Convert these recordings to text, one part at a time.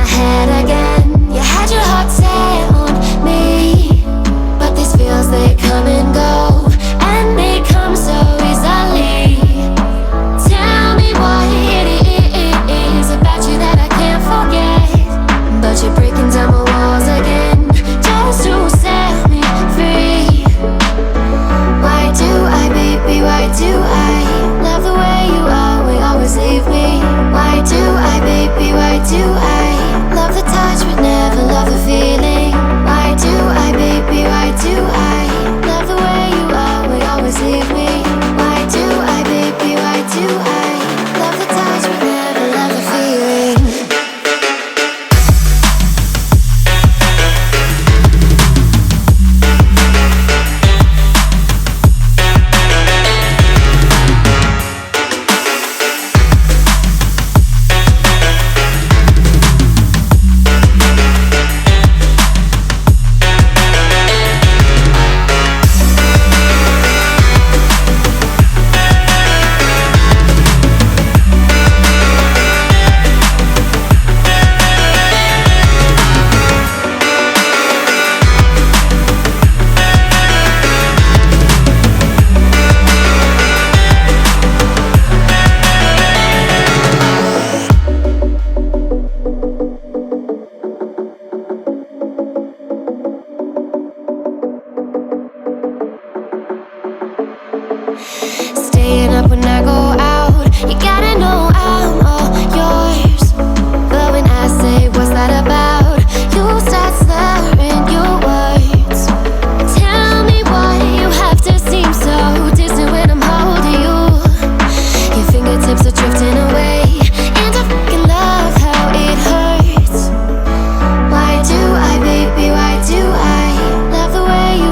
my head again. You had your heart set on me, but these feels, they come and go, and they come so easily. Tell me what it is about you that I can't forget, but you're breaking down my walls again just to set me free. Why do I, baby, why do I love the way you always leave me? Why do I, baby, why do I love the touch but never love the feeling? Why do I, baby, why do I love the way you always leave me? Why do I, baby, why do I love the touch but never love the feeling? Staying up when I go out, you gotta know I'm all yours. But when I say what's that about, you start slurring your words. Tell me why you have to seem so distant when I'm holding you. Your fingertips are drifting away, and I fucking love how it hurts. Why do I, baby, why do I love the way you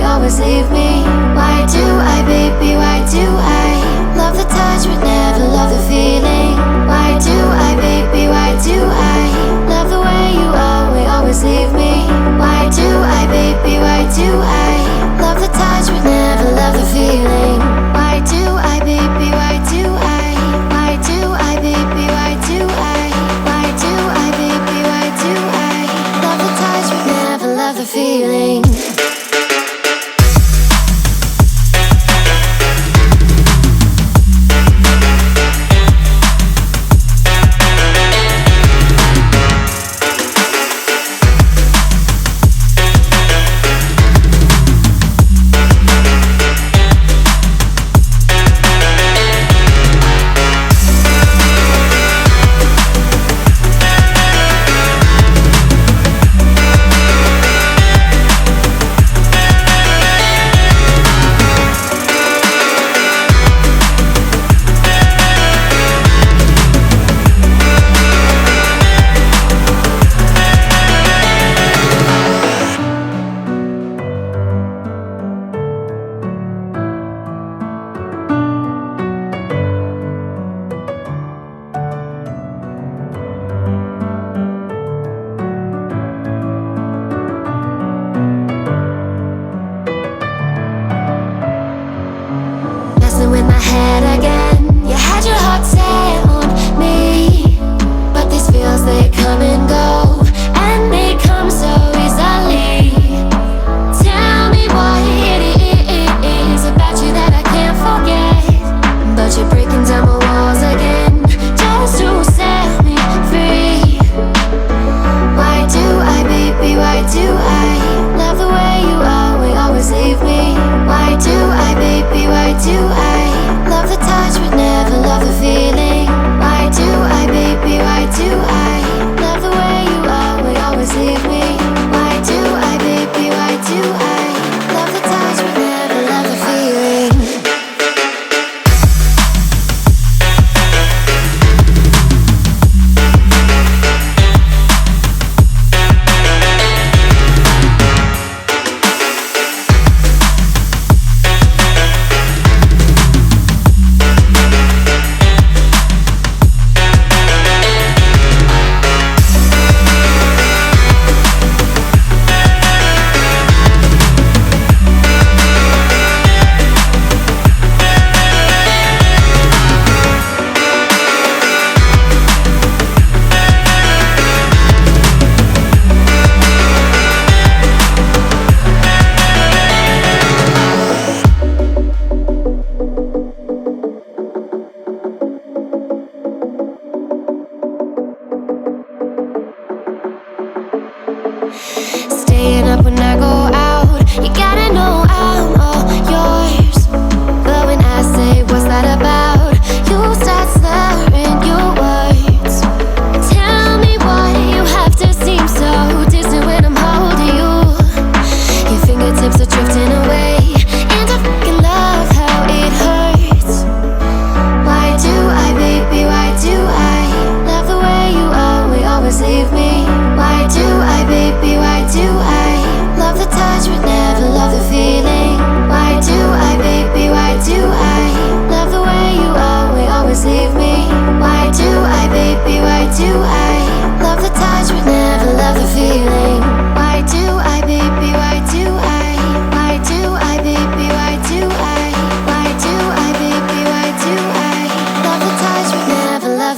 always leave me? Why do I, baby, why do I love the touch but never love the feeling? Why do I, baby, why do I love the way you always leave me? Why do I, baby, why do I love the touch but never love the feeling? Why do I, baby, why do I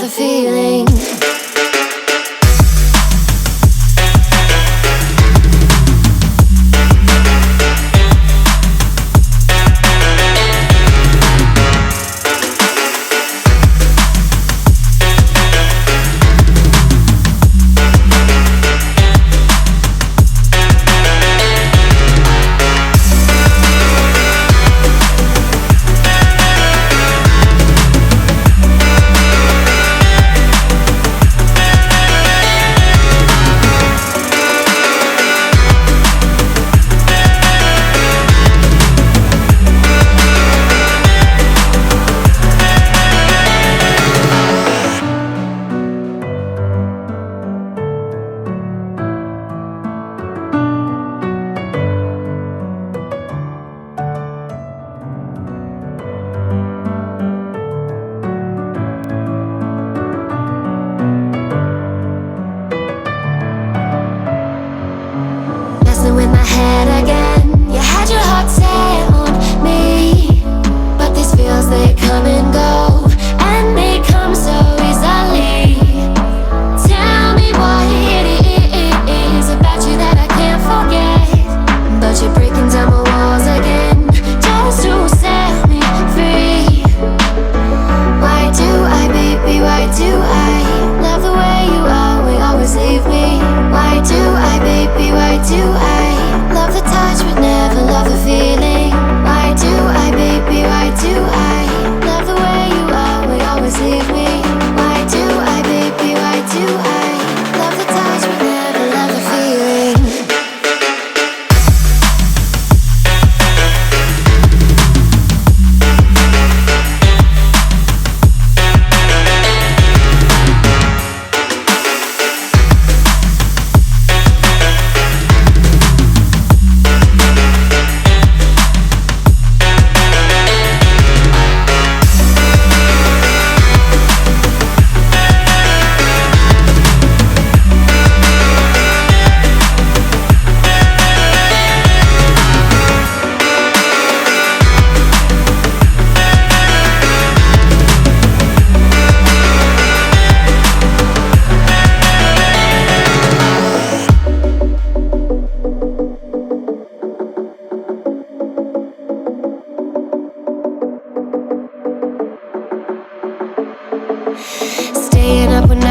another feeling. With my head again, you had your heart set on me, but these feels, they come and go, and they come so easily. Tell me what it is about you that I can't forget, but you're breaking down my walls again, just to set me free. Why do I, baby, why do I love the way you always leave me? Why do I, baby, why do I love the touch but never love the feeling? Why do I, baby, why do I love the way you always leave me? Why do I, baby, why do I love the touch but never love the feeling? Staying up when